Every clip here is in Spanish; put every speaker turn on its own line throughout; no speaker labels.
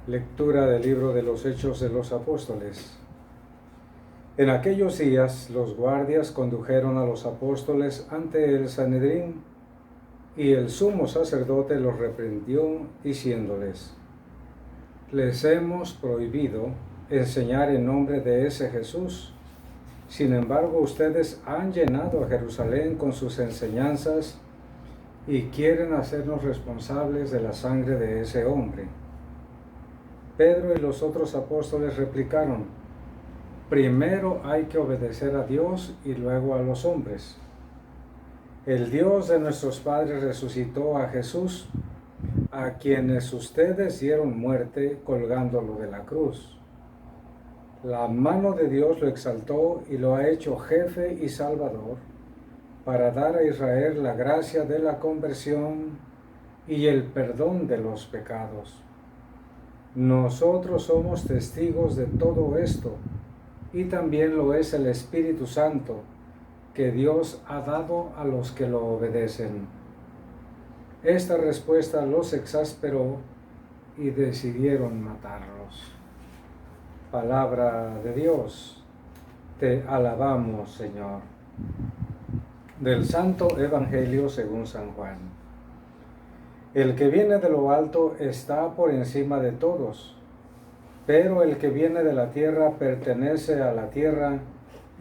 Lectura del libro de los Hechos de los Apóstoles. En aquellos días los guardias condujeron a los apóstoles ante el Sanedrín, y el sumo sacerdote los reprendió, diciéndoles: les hemos prohibido enseñar en nombre de ese Jesús. Sin embargo, ustedes han llenado a Jerusalén con sus enseñanzas y quieren hacernos responsables de la sangre de ese hombre. Pedro y los otros apóstoles replicaron: primero hay que obedecer a Dios y luego a los hombres. El Dios de nuestros padres resucitó a Jesús, a quienes ustedes dieron muerte colgándolo de la cruz. La mano de Dios lo exaltó y lo ha hecho jefe y salvador, para dar a Israel la gracia de la conversión y el perdón de los pecados. Nosotros somos testigos de todo esto, y también lo es el Espíritu Santo, que Dios ha dado a los que lo obedecen. Esta respuesta los exasperó y decidieron matarlos. Palabra de Dios. Te alabamos, Señor. Del Santo Evangelio según San Juan. El que viene de lo alto está por encima de todos, pero el que viene de la tierra pertenece a la tierra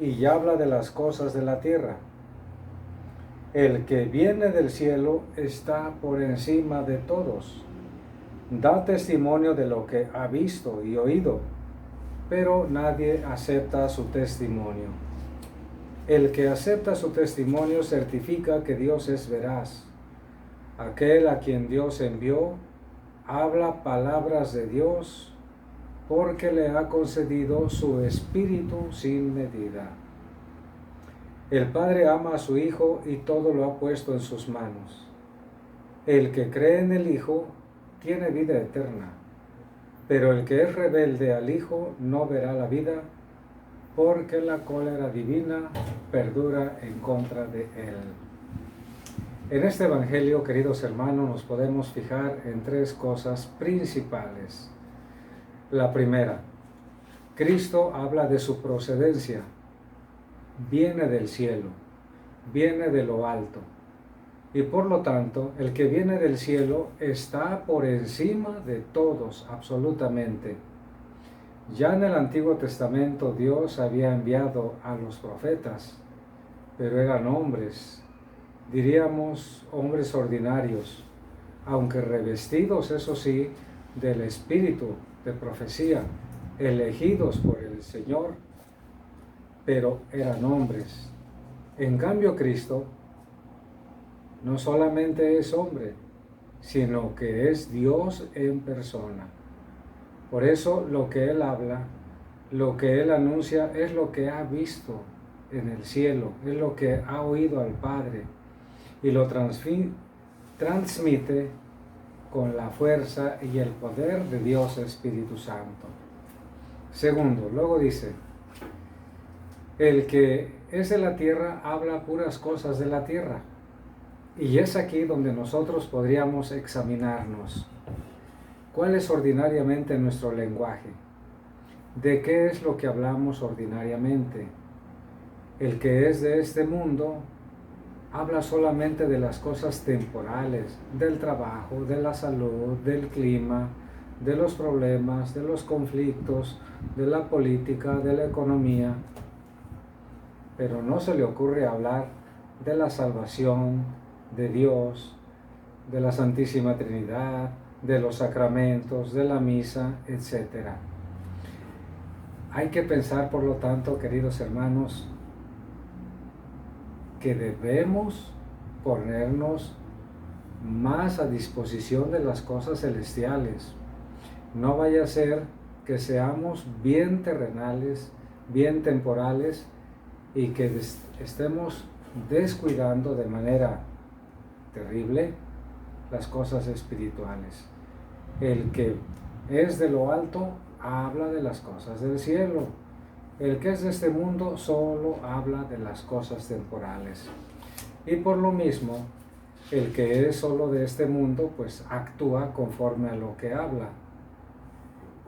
y habla de las cosas de la tierra. El que viene del cielo está por encima de todos. Da testimonio de lo que ha visto y oído, pero nadie acepta su testimonio. El que acepta su testimonio certifica que Dios es veraz. Aquel a quien Dios envió habla palabras de Dios, porque le ha concedido su Espíritu sin medida. El Padre ama a su Hijo y todo lo ha puesto en sus manos. El que cree en el Hijo tiene vida eterna, pero el que es rebelde al Hijo no verá la vida, porque la cólera divina perdura en contra de él. En este Evangelio, queridos hermanos, nos podemos fijar en tres cosas principales. La primera, Cristo habla de su procedencia. Viene del cielo, viene de lo alto. Y por lo tanto, el que viene del cielo está por encima de todos, absolutamente. Ya en el Antiguo Testamento Dios había enviado a los profetas, pero eran hombres, diríamos hombres ordinarios, aunque revestidos, eso sí, del espíritu de profecía, elegidos por el Señor, pero eran hombres. En cambio, Cristo no solamente es hombre, sino que es Dios en persona. Por eso lo que Él habla, lo que Él anuncia, es lo que ha visto en el cielo, es lo que ha oído al Padre, y lo transmite con la fuerza y el poder de Dios Espíritu Santo. Segundo, luego dice: el que es de la tierra habla puras cosas de la tierra. Y es aquí donde nosotros podríamos examinarnos. ¿Cuál es ordinariamente nuestro lenguaje? ¿De qué es lo que hablamos ordinariamente? El que es de este mundo habla solamente de las cosas temporales, del trabajo, de la salud, del clima, de los problemas, de los conflictos, de la política, de la economía. Pero no se le ocurre hablar de la salvación, de Dios, de la Santísima Trinidad, de los sacramentos, de la misa, etc. Hay que pensar, por lo tanto, queridos hermanos, que debemos ponernos más a disposición de las cosas celestiales. No vaya a ser que seamos bien terrenales, bien temporales, y que estemos descuidando de manera terrible las cosas espirituales. El que es de lo alto habla de las cosas del cielo. El que es de este mundo solo habla de las cosas temporales. Y por lo mismo, el que es solo de este mundo, pues actúa conforme a lo que habla.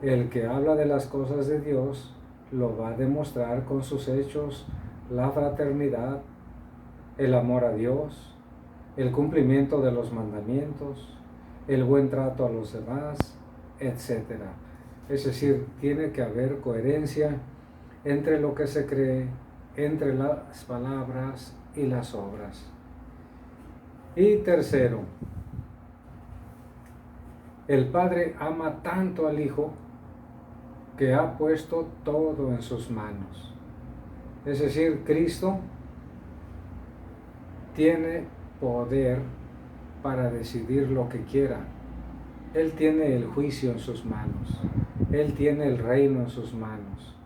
El que habla de las cosas de Dios lo va a demostrar con sus hechos, la fraternidad, el amor a Dios, el cumplimiento de los mandamientos, el buen trato a los demás, etc. Es decir, tiene que haber coherencia entre lo que se cree, entre las palabras y las obras. Y tercero, el Padre ama tanto al Hijo que ha puesto todo en sus manos. Es decir, Cristo tiene poder para decidir lo que quiera. Él tiene el juicio en sus manos. Él tiene el reino en sus manos.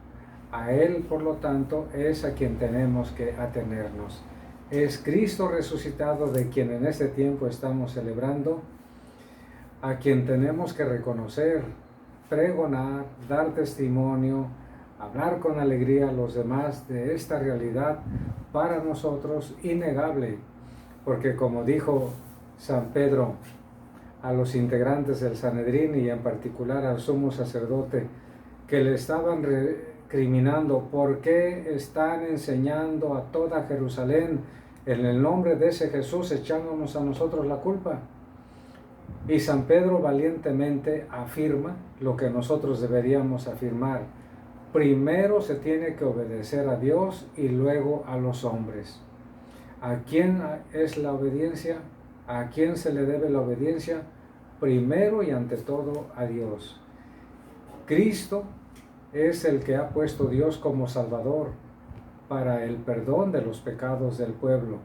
A Él, por lo tanto, es a quien tenemos que atenernos. Es Cristo resucitado, de quien en este tiempo estamos celebrando, a quien tenemos que reconocer, pregonar, dar testimonio, hablar con alegría a los demás de esta realidad para nosotros innegable, porque como dijo San Pedro a los integrantes del Sanedrín y en particular al sumo sacerdote que le estaban recriminando, ¿por qué están enseñando a toda Jerusalén en el nombre de ese Jesús, echándonos a nosotros la culpa? Y San Pedro valientemente afirma lo que nosotros deberíamos afirmar: primero se tiene que obedecer a Dios y luego a los hombres. ¿A quién es la obediencia? ¿A quién se le debe la obediencia? Primero y ante todo a Dios. Cristo es el que ha puesto Dios como Salvador para el perdón de los pecados del pueblo.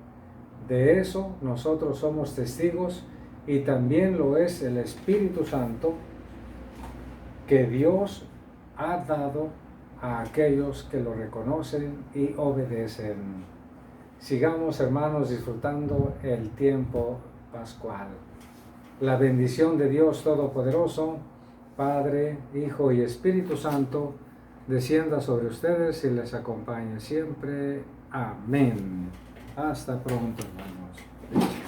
De eso nosotros somos testigos, y también lo es el Espíritu Santo que Dios ha dado a aquellos que lo reconocen y obedecen. Sigamos, hermanos, disfrutando el tiempo pascual. La bendición de Dios Todopoderoso, Padre, Hijo y Espíritu Santo, descienda sobre ustedes y les acompañe siempre. Amén. Hasta pronto, hermanos.